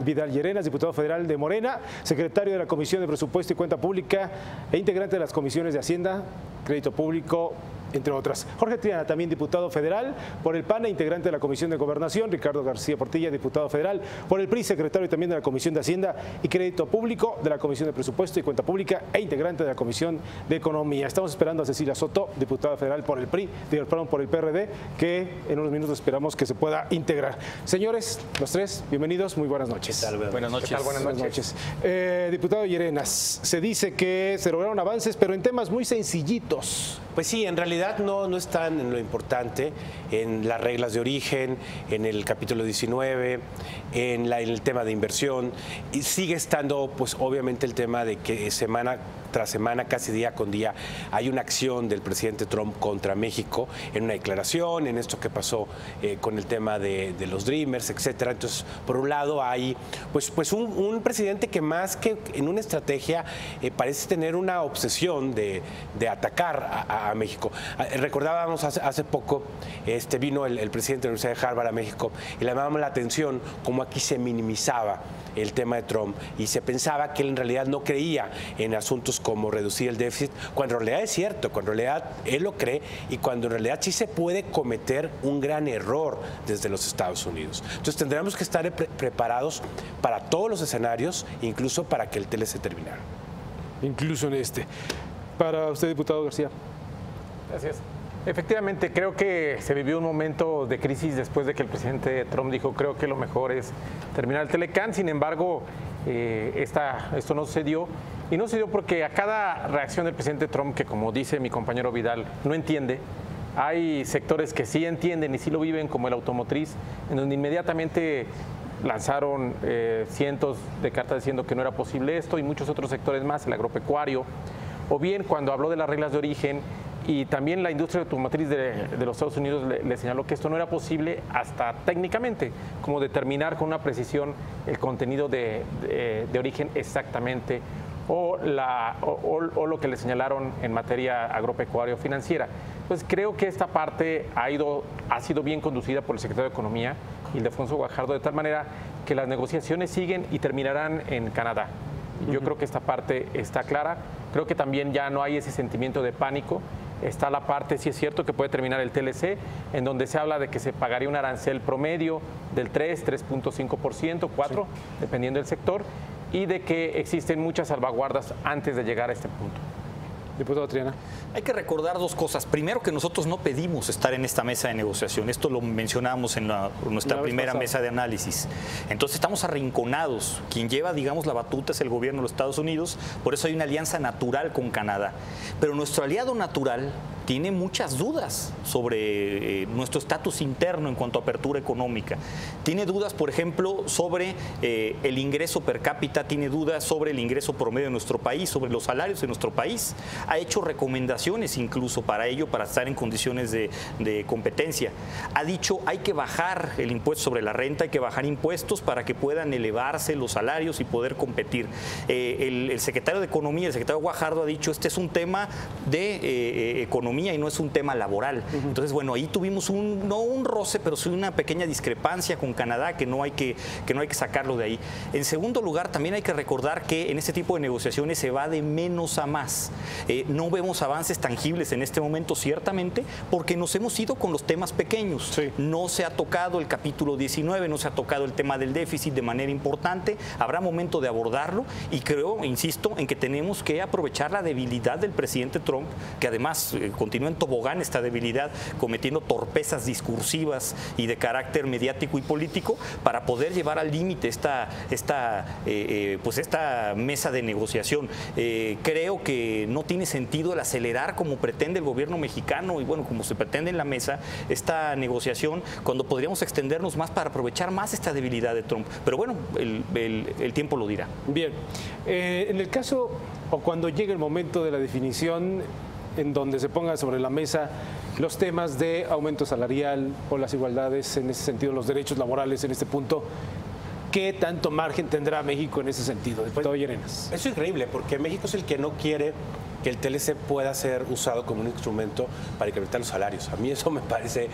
Vidal Llerenas, diputado federal de Morena, secretario de la Comisión de Presupuesto y Cuenta Pública e integrante de las comisiones de Hacienda, Crédito Público, entre otras. Jorge Triana, también diputado federal por el PAN e integrante de la Comisión de Gobernación. Ricardo García Portilla, diputado federal por el PRI, secretario también de la Comisión de Hacienda y Crédito Público, de la Comisión de Presupuesto y Cuenta Pública e integrante de la Comisión de Economía. Estamos esperando a Cecilia Soto, diputada federal por el PRI, por el PRD, que en unos minutos esperamos que se pueda integrar. Señores, los tres, bienvenidos, muy buenas noches. ¿Qué tal? Buenas noches. ¿Qué tal? Buenas noches. Diputado Llerenas, se dice que se lograron avances, pero en temas muy sencillitos. Pues sí, en realidad no están en lo importante, en las reglas de origen, en el capítulo 19, en el tema de inversión, y sigue estando pues obviamente el tema de que semana tras semana, casi día con día, hay una acción del presidente Trump contra México en una declaración, en esto que pasó con el tema de los Dreamers, etcétera. Entonces, por un lado hay pues un presidente que más que en una estrategia parece tener una obsesión de atacar a México. Recordábamos hace poco, vino el presidente de la Universidad de Harvard a México y le llamamos la atención cómo aquí se minimizaba el tema de Trump y se pensaba que él en realidad no creía en asuntos como reducir el déficit, cuando en realidad es cierto, cuando en realidad él lo cree y cuando en realidad sí se puede cometer un gran error desde los Estados Unidos. Entonces tendremos que estar preparados para todos los escenarios, incluso para que el TLC terminara. Incluso en este. Para usted, diputado García. Gracias. Efectivamente, creo que se vivió un momento de crisis después de que el presidente Trump dijo, creo que lo mejor es terminar el Telecán. Sin embargo, esto no sucedió. Y no sucedió porque a cada reacción del presidente Trump, que como dice mi compañero Vidal, no entiende, hay sectores que sí entienden y sí lo viven, como el automotriz, en donde inmediatamente lanzaron cientos de cartas diciendo que no era posible esto, y muchos otros sectores más, el agropecuario, o bien cuando habló de las reglas de origen, y también la industria automotriz de los Estados Unidos le señaló que esto no era posible hasta técnicamente, como determinar con una precisión el contenido de origen exactamente, o lo que le señalaron en materia agropecuaria o financiera. Pues creo que esta parte ha sido bien conducida por el secretario de Economía, Ildefonso Guajardo, de tal manera que las negociaciones siguen y terminarán en Canadá. Yo creo que esta parte está clara. Creo que también ya no hay ese sentimiento de pánico. Está la parte, sí es cierto, que puede terminar el TLC, en donde se habla de que se pagaría un arancel promedio del 3.5%, 4%, dependiendo del sector, y de que existen muchas salvaguardas antes de llegar a este punto. Diputado Triana. Hay que recordar dos cosas. Primero, que nosotros no pedimos estar en esta mesa de negociación. Esto lo mencionábamos en nuestra primera mesa de análisis. Entonces estamos arrinconados. Quien lleva, digamos, la batuta es el gobierno de los Estados Unidos. Por eso hay una alianza natural con Canadá. Pero nuestro aliado natural tiene muchas dudas sobre nuestro estatus interno en cuanto a apertura económica. Tiene dudas, por ejemplo, sobre el ingreso per cápita, tiene dudas sobre el ingreso promedio de nuestro país, sobre los salarios de nuestro país. Ha hecho recomendaciones incluso para ello, para estar en condiciones de competencia. Ha dicho, hay que bajar el impuesto sobre la renta, hay que bajar impuestos para que puedan elevarse los salarios y poder competir. El secretario de Economía, el secretario Guajardo, ha dicho, este es un tema de economía y no es un tema laboral. Entonces, bueno, ahí tuvimos no un roce, pero sí una pequeña discrepancia con Canadá que no hay que sacarlo de ahí. En segundo lugar, también hay que recordar que en este tipo de negociaciones se va de menos a más. No vemos avances tangibles en este momento, ciertamente, porque nos hemos ido con los temas pequeños. Sí. No se ha tocado el capítulo 19, no se ha tocado el tema del déficit de manera importante. Habrá momento de abordarlo y creo, insisto, en que tenemos que aprovechar la debilidad del presidente Trump, que además continúa en tobogán esta debilidad, cometiendo torpezas discursivas y de carácter mediático y político, para poder llevar al límite esta mesa de negociación. Creo que no tiene sentido el acelerar como pretende el gobierno mexicano y bueno, como se pretende en la mesa, esta negociación, cuando podríamos extendernos más para aprovechar más esta debilidad de Trump. Pero bueno, el tiempo lo dirá. Bien, en el caso o cuando llegue el momento de la definición, en donde se pongan sobre la mesa los temas de aumento salarial o las igualdades, en ese sentido, los derechos laborales en este punto, ¿qué tanto margen tendrá México en ese sentido? Diputado Llerenas. Es increíble, porque México es el que no quiere que el TLC pueda ser usado como un instrumento para incrementar los salarios. A mí eso me parece,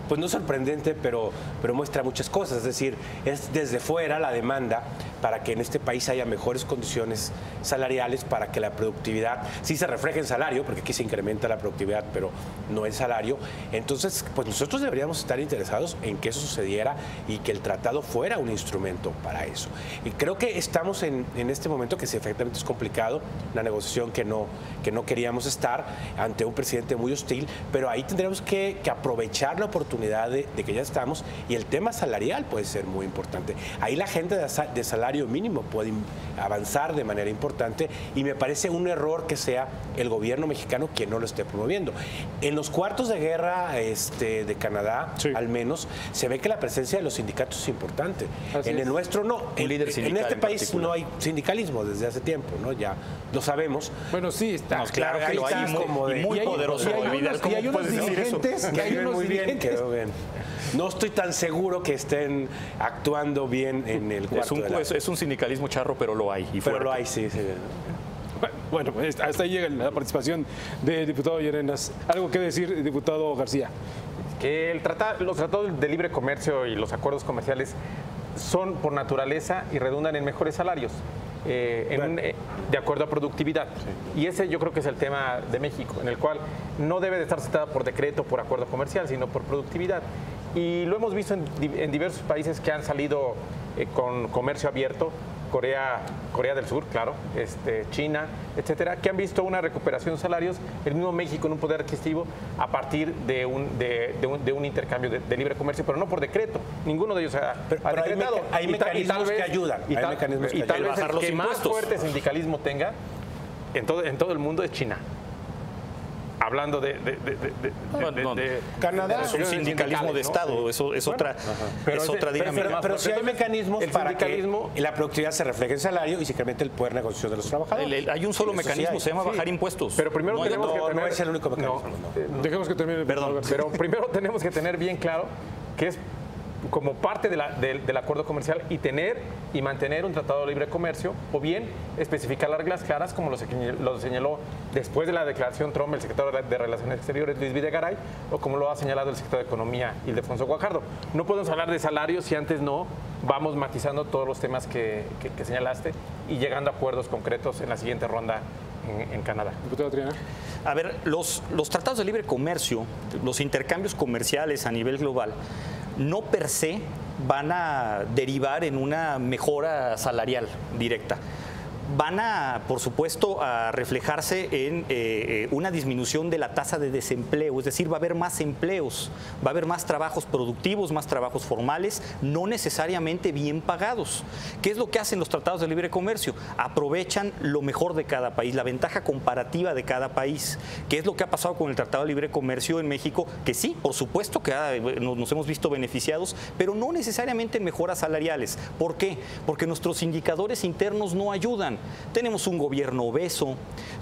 pues no sorprendente, pero muestra muchas cosas. Es decir, es desde fuera la demanda para que en este país haya mejores condiciones salariales, para que la productividad sí se refleje en salario, porque aquí se incrementa la productividad, pero no el salario. Entonces, pues nosotros deberíamos estar interesados en que eso sucediera y que el tratado fuera un instrumento para eso. Y creo que estamos en este momento que sí, efectivamente es complicado, una negociación que no queríamos estar ante un presidente muy hostil, pero ahí tendremos que aprovechar la oportunidad de que ya estamos, y el tema salarial puede ser muy importante. Ahí la gente de salario mínimo puede avanzar de manera importante, y me parece un error que sea el gobierno mexicano quien no lo esté promoviendo. En los cuartos de guerra de Canadá, sí, al menos, se ve que la presencia de los sindicatos es importante. Así en el nuestro no. En este país no hay sindicalismo desde hace tiempo, ¿no? Ya lo sabemos. Bueno, sí, está. No, claro que lo hay, muy poderoso. Y hay unos dirigentes que hay unos dirigentes. No estoy tan seguro que estén actuando bien en el cuarto es un sindicalismo charro, pero lo hay. Pero lo hay, sí. Bueno, hasta ahí llega la participación del diputado Llerenas. ¿Algo que decir, diputado García? Que los tratados de libre comercio y los acuerdos comerciales son por naturaleza y redundan en mejores salarios. De acuerdo a productividad. Sí. Y ese yo creo que es el tema de México, en el cual no debe de estar sentada por decreto, por acuerdo comercial, sino por productividad. Y lo hemos visto en diversos países que han salido con comercio abierto, Corea del Sur, claro, China, etcétera, que han visto una recuperación de salarios, el mismo México en un poder adquisitivo a partir de un intercambio de libre comercio, pero no por decreto. Ninguno de ellos ha decretado. Hay mecanismos que ayudan. Y tal vez el que más fuerte sindicalismo tenga en todo el mundo es China. Hablando de Canadá, es un sindicalismo de Estado, ¿no? Eso es otra dinámica. Pero sí hay mecanismos para que la productividad se refleje en salario y se incremente el poder de negociación de los trabajadores. Hay un solo mecanismo, se llama bajar impuestos. Pero primero tenemos que tener... No es el único mecanismo. Dejemos que termine. Perdón. Pero primero tenemos que tener bien claro que es como parte del acuerdo comercial y mantener un tratado de libre comercio, o bien especificar las reglas claras, como lo señaló después de la declaración Trump el secretario de Relaciones Exteriores, Luis Videgaray, o como lo ha señalado el secretario de Economía, Ildefonso Guajardo. No podemos hablar de salarios si antes no vamos matizando todos los temas que señalaste y llegando a acuerdos concretos en la siguiente ronda en Canadá. Diputado Triana. A ver, los tratados de libre comercio, los intercambios comerciales a nivel global, no per se van a derivar en una mejora salarial directa. Van a, por supuesto, a reflejarse en una disminución de la tasa de desempleo, es decir, va a haber más empleos, va a haber más trabajos productivos, más trabajos formales, no necesariamente bien pagados. ¿Qué es lo que hacen los tratados de libre comercio? Aprovechan lo mejor de cada país, la ventaja comparativa de cada país. ¿Qué es lo que ha pasado con el Tratado de Libre Comercio en México? Que sí, por supuesto que nos hemos visto beneficiados, pero no necesariamente en mejoras salariales. ¿Por qué? Porque nuestros indicadores internos no ayudan. Tenemos un gobierno obeso,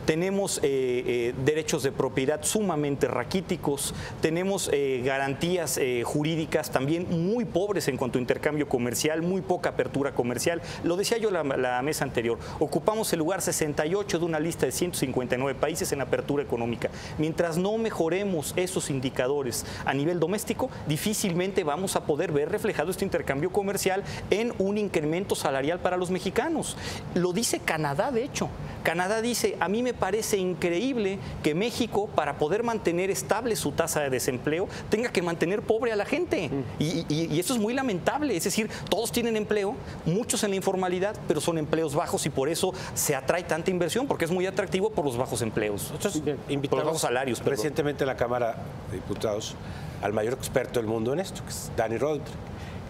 tenemos derechos de propiedad sumamente raquíticos, tenemos garantías jurídicas también muy pobres en cuanto a intercambio comercial, muy poca apertura comercial. Lo decía yo la mesa anterior, ocupamos el lugar 68 de una lista de 159 países en apertura económica. Mientras no mejoremos esos indicadores a nivel doméstico, difícilmente vamos a poder ver reflejado este intercambio comercial en un incremento salarial para los mexicanos. Lo dice Canadá, de hecho. Canadá dice, a mí me parece increíble que México, para poder mantener estable su tasa de desempleo, tenga que mantener pobre a la gente. Y eso es muy lamentable. Es decir, todos tienen empleo, muchos en la informalidad, pero son empleos bajos y por eso se atrae tanta inversión, porque es muy atractivo por los bajos empleos. Nosotros invitamos por los bajos salarios. Recientemente en la Cámara de Diputados al mayor experto del mundo en esto, que es Dani Rodrik.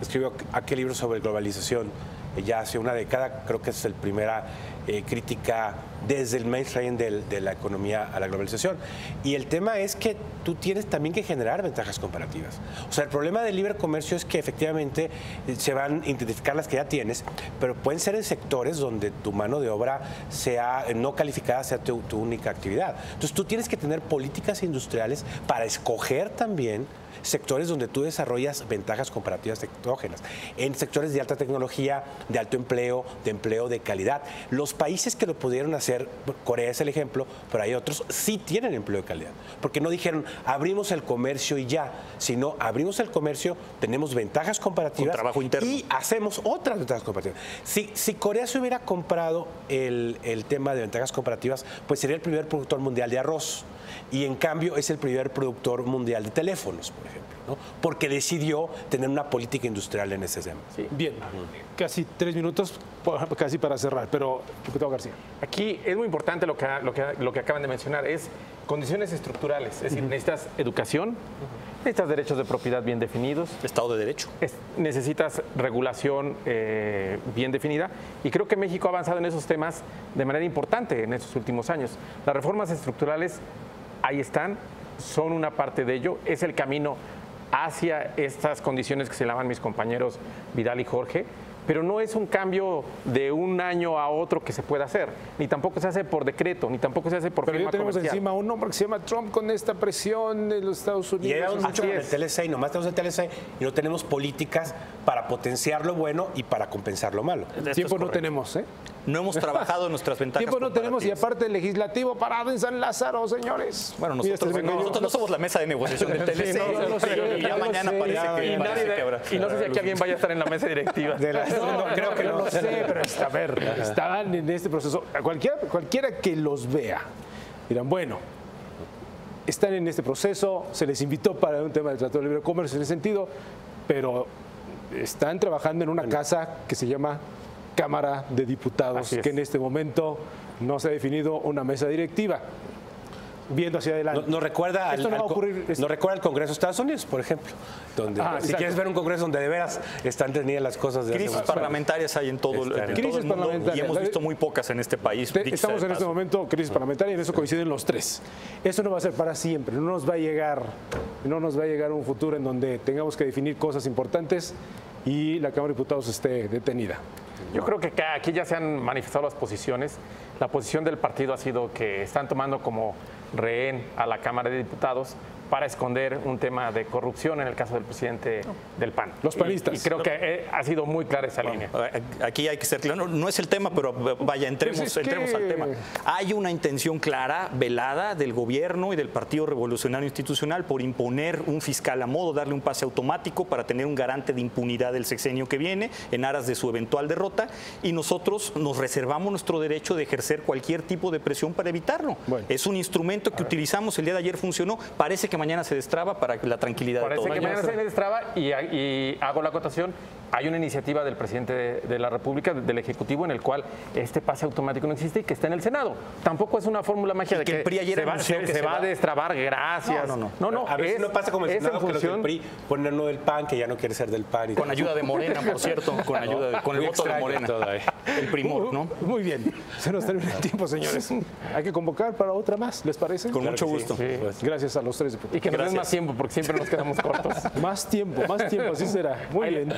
Escribió aquel libro sobre globalización ya hace una década, creo que es el primera crítica desde el mainstream de la economía a la globalización. Y el tema es que tú tienes también que generar ventajas comparativas. O sea, el problema del libre comercio es que efectivamente se van a identificar las que ya tienes, pero pueden ser en sectores donde tu mano de obra sea no calificada, sea tu única actividad. Entonces tú tienes que tener políticas industriales para escoger también sectores donde tú desarrollas ventajas comparativas exógenas, en sectores de alta tecnología, de alto empleo, de calidad. Los países que lo pudieron hacer, Corea es el ejemplo, pero hay otros, sí tienen empleo de calidad, porque no dijeron abrimos el comercio y ya, sino abrimos el comercio, tenemos ventajas comparativas y hacemos otras ventajas comparativas. Si Corea se hubiera comprado el tema de ventajas comparativas, pues sería el primer productor mundial de arroz y en cambio es el primer productor mundial de teléfonos, por ejemplo, ¿no? Porque decidió tener una política industrial en ese tema. Sí. Bien, casi 3 minutos, casi para cerrar, pero diputado García. Aquí es muy importante lo que acaban de mencionar, es condiciones estructurales, es decir, necesitas educación, necesitas derechos de propiedad bien definidos. Estado de Derecho. Necesitas regulación bien definida y creo que México ha avanzado en esos temas de manera importante en estos últimos años. Las reformas estructurales ahí están, son una parte de ello, es el camino hacia estas condiciones que se llaman mis compañeros Vidal y Jorge, pero no es un cambio de un año a otro que se pueda hacer, ni tampoco se hace por decreto, ni tampoco se hace por firma comercial. Pero ya tenemos encima un hombre que se llama Trump con esta presión de los Estados Unidos. Y llevamos mucho con el TLC y nomás tenemos el TLC y no tenemos políticas para potenciar lo bueno y para compensar lo malo. Tiempo no tenemos, ¿eh? No hemos trabajado en nuestras ventajas. Tiempo no tenemos y aparte el legislativo parado en San Lázaro, señores. Bueno, nosotros no somos la mesa de negociación del TLC. Y ya mañana parece que habrá. Y no sé si aquí alguien vaya a estar en la mesa directiva. No, creo que no lo sé, pero a ver, están en este proceso. Cualquiera que los vea, dirán, bueno, están en este proceso, se les invitó para un tema del Tratado de Libre Comercio en ese sentido, pero están trabajando en una casa que se llama Cámara de Diputados, que en este momento no se ha definido una mesa directiva. Viendo hacia adelante. Nos recuerda al Congreso de Estados Unidos, por ejemplo, donde si quieres ver un Congreso donde de veras están tenidas las cosas de crisis parlamentarias hay en todo el mundo y hemos visto muy pocas en este país. Estamos en este momento crisis parlamentaria y en eso coinciden los tres. Eso no va a ser para siempre, no nos va a llegar un futuro en donde tengamos que definir cosas importantes y la Cámara de Diputados esté detenida. Yo creo que aquí ya se han manifestado las posiciones. La posición del partido ha sido que están tomando como rehén a la Cámara de Diputados para esconder un tema de corrupción en el caso del presidente del PAN. Los panistas. Y creo que ha sido muy clara esa línea. Aquí hay que ser claro, no es el tema, pero vaya, entremos al tema. Hay una intención clara, velada, del gobierno y del Partido Revolucionario Institucional por imponer un fiscal a modo, darle un pase automático para tener un garante de impunidad del sexenio que viene en aras de su eventual derrota, y nosotros nos reservamos nuestro derecho de ejercer cualquier tipo de presión para evitarlo. Bueno. Es un instrumento que utilizamos, el día de ayer funcionó, parece que mañana se destraba para la tranquilidad de todos. Parece que mañana se destraba y hago la acotación. Hay una iniciativa del presidente de la República, del Ejecutivo, en el cual este pase automático no existe y que está en el Senado. Tampoco es una fórmula mágica de que el PRI ayer se va a destraba, gracias. No, a veces no pasa como el Senado, que el PRI ponerlo del PAN, que ya no quiere ser del PAN. Con ayuda de Morena, por cierto, con el voto de Morena. El primor, ¿no? Muy bien, se nos termina el tiempo, señores. Hay que convocar para otra más, ¿les parece? Con mucho gusto. Sí. Gracias a los tres diputados. Y que nos den más tiempo, porque siempre nos quedamos cortos. Más tiempo, así será. Muy bien.